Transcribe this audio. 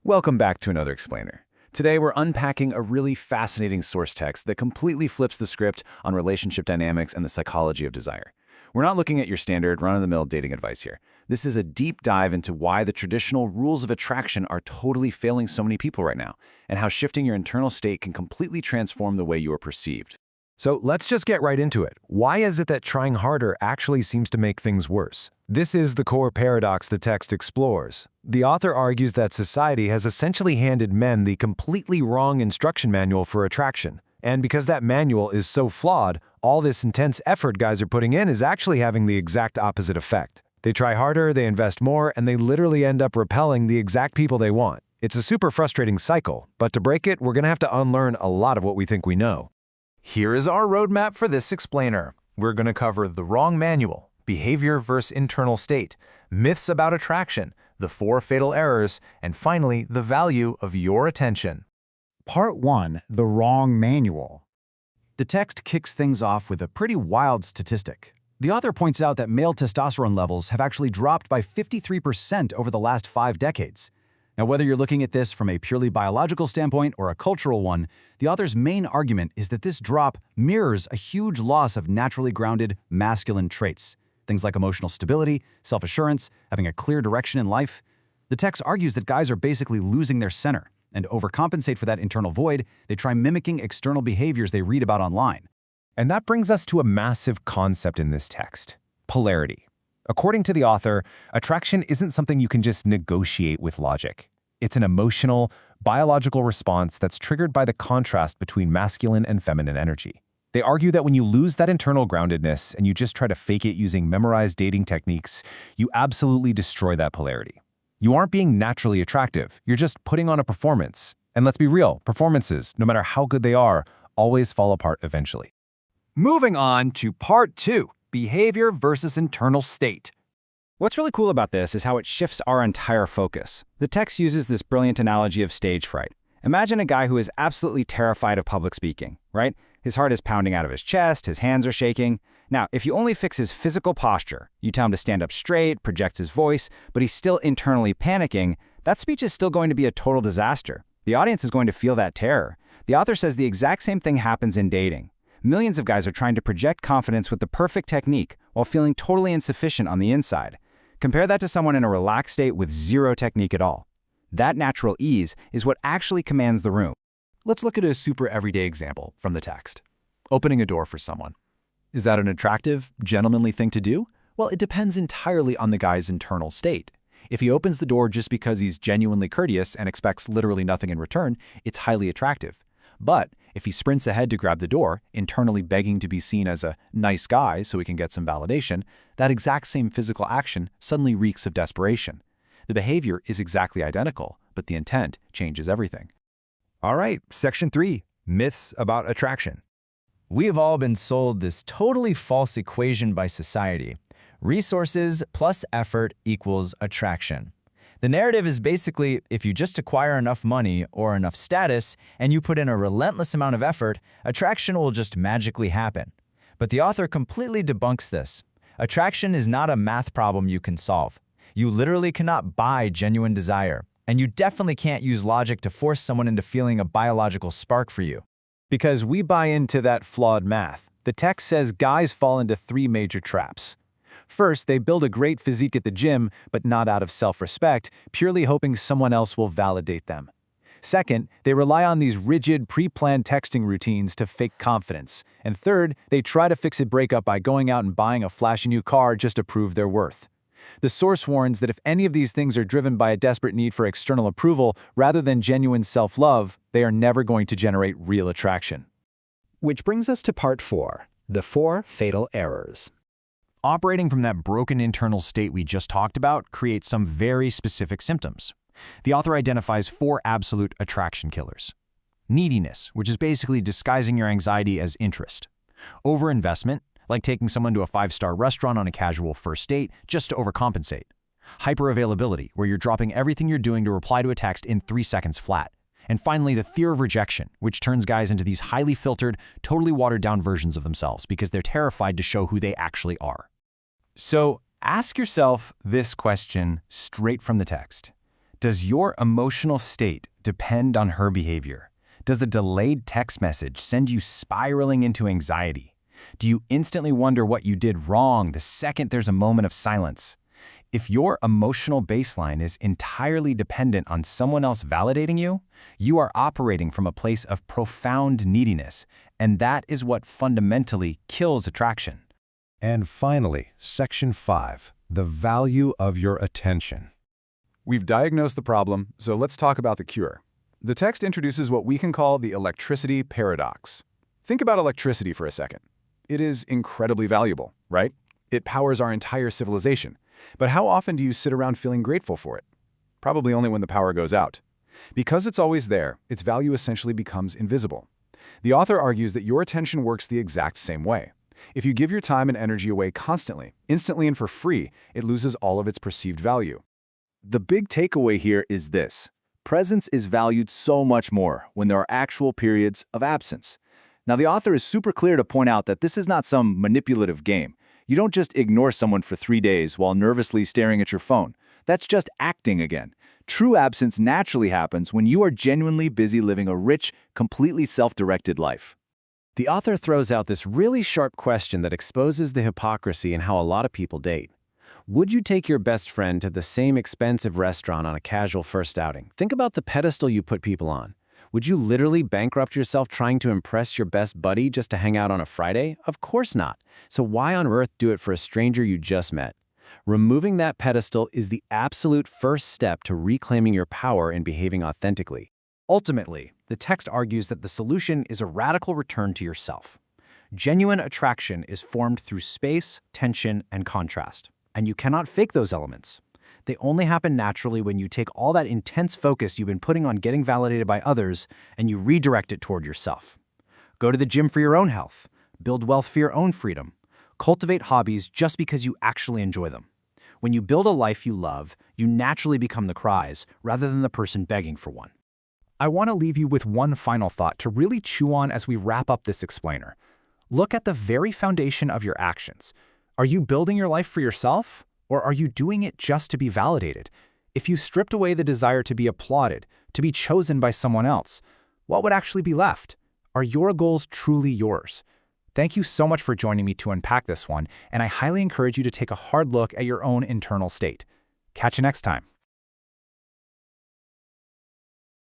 Welcome back to another explainer. Today we're unpacking a really fascinating source text that completely flips the script on relationship dynamics and the psychology of desire. We're not looking at your standard run-of-the-mill dating advice here. This is a deep dive into why the traditional rules of attraction are totally failing so many people right now, and how shifting your internal state can completely transform the way you are perceived. So let's just get right into it. Why is it that trying harder actually seems to make things worse? This is the core paradox the text explores. The author argues that society has essentially handed men the completely wrong instruction manual for attraction. And because that manual is so flawed, all this intense effort guys are putting in is actually having the exact opposite effect. They try harder, they invest more, and they literally end up repelling the exact people they want. It's a super frustrating cycle, but to break it, we're going to have to unlearn a lot of what we think we know. Here is our roadmap for this explainer. We're going to cover the wrong manual, behavior versus internal state, myths about attraction, the 4 fatal errors, and finally, the value of your attention. Part 1. The wrong manual. The text kicks things off with a pretty wild statistic. The author points out that male testosterone levels have actually dropped by 53% over the last 5 decades. Now, whether you're looking at this from a purely biological standpoint or a cultural one, the author's main argument is that this drop mirrors a huge loss of naturally grounded masculine traits. Things like emotional stability, self-assurance, having a clear direction in life. The text argues that guys are basically losing their center, and to overcompensate for that internal void, they try mimicking external behaviors they read about online. And that brings us to a massive concept in this text: polarity. According to the author, attraction isn't something you can just negotiate with logic. It's an emotional, biological response that's triggered by the contrast between masculine and feminine energy. They argue that when you lose that internal groundedness and you just try to fake it using memorized dating techniques, you absolutely destroy that polarity. You aren't being naturally attractive, you're just putting on a performance. And let's be real, performances, no matter how good they are, always fall apart eventually. Moving on to Part 2. Behavior versus internal state. What's really cool about this is how it shifts our entire focus. The text uses this brilliant analogy of stage fright. Imagine a guy who is absolutely terrified of public speaking, right? His heart is pounding out of his chest, his hands are shaking. Now, if you only fix his physical posture, you tell him to stand up straight, project his voice, but he's still internally panicking, that speech is still going to be a total disaster. The audience is going to feel that terror. The author says the exact same thing happens in dating. Millions of guys are trying to project confidence with the perfect technique while feeling totally insufficient on the inside. Compare that to someone in a relaxed state with zero technique at all. That natural ease is what actually commands the room. Let's look at a super everyday example from the text. Opening a door for someone. Is that an attractive, gentlemanly thing to do? Well, it depends entirely on the guy's internal state. If he opens the door just because he's genuinely courteous and expects literally nothing in return, it's highly attractive. But if he sprints ahead to grab the door, internally begging to be seen as a nice guy so he can get some validation, that exact same physical action suddenly reeks of desperation. The behavior is exactly identical, but the intent changes everything. All right, Section 3, Myths about Attraction. We have all been sold this totally false equation by society. Resources plus effort equals attraction. The narrative is basically, if you just acquire enough money or enough status and you put in a relentless amount of effort, attraction will just magically happen. But the author completely debunks this. Attraction is not a math problem you can solve. You literally cannot buy genuine desire, and you definitely can't use logic to force someone into feeling a biological spark for you. Because we buy into that flawed math, the text says guys fall into 3 major traps. First, they build a great physique at the gym, but not out of self-respect, purely hoping someone else will validate them. Second, they rely on these rigid, pre-planned texting routines to fake confidence. And third, they try to fix a breakup by going out and buying a flashy new car just to prove their worth. The source warns that if any of these things are driven by a desperate need for external approval rather than genuine self-love, they are never going to generate real attraction. Which brings us to Part 4. The 4 fatal errors. Operating from that broken internal state we just talked about creates some very specific symptoms. The author identifies 4 absolute attraction killers. Neediness, which is basically disguising your anxiety as interest. Overinvestment, like taking someone to a 5-star restaurant on a casual first date just to overcompensate. Hyperavailability, where you're dropping everything you're doing to reply to a text in 3 seconds flat. And finally, the fear of rejection, which turns guys into these highly filtered, totally watered-down versions of themselves because they're terrified to show who they actually are. So ask yourself this question straight from the text. Does your emotional state depend on her behavior? Does a delayed text message send you spiraling into anxiety? Do you instantly wonder what you did wrong the second there's a moment of silence? If your emotional baseline is entirely dependent on someone else validating you, you are operating from a place of profound neediness, and that is what fundamentally kills attraction. And finally, Section 5, the value of your attention. We've diagnosed the problem, so let's talk about the cure. The text introduces what we can call the electricity paradox. Think about electricity for a second. It is incredibly valuable, right? It powers our entire civilization. But how often do you sit around feeling grateful for it? Probably only when the power goes out. Because it's always there, its value essentially becomes invisible. The author argues that your attention works the exact same way. If you give your time and energy away constantly, instantly and for free, it loses all of its perceived value. The big takeaway here is this: presence is valued so much more when there are actual periods of absence. Now, the author is super clear to point out that this is not some manipulative game. You don't just ignore someone for 3 days while nervously staring at your phone. That's just acting again. True absence naturally happens when you are genuinely busy living a rich, completely self-directed life. The author throws out this really sharp question that exposes the hypocrisy in how a lot of people date. Would you take your best friend to the same expensive restaurant on a casual first outing? Think about the pedestal you put people on. Would you literally bankrupt yourself trying to impress your best buddy just to hang out on a Friday? Of course not. So why on earth do it for a stranger you just met? Removing that pedestal is the absolute first step to reclaiming your power and behaving authentically. Ultimately, the text argues that the solution is a radical return to yourself. Genuine attraction is formed through space, tension, and contrast. And you cannot fake those elements. They only happen naturally when you take all that intense focus you've been putting on getting validated by others and you redirect it toward yourself. Go to the gym for your own health. Build wealth for your own freedom. Cultivate hobbies just because you actually enjoy them. When you build a life you love, you naturally become the prize rather than the person begging for one. I want to leave you with one final thought to really chew on as we wrap up this explainer. Look at the very foundation of your actions. Are you building your life for yourself, or are you doing it just to be validated? If you stripped away the desire to be applauded, to be chosen by someone else, what would actually be left? Are your goals truly yours? Thank you so much for joining me to unpack this one, and I highly encourage you to take a hard look at your own internal state. Catch you next time.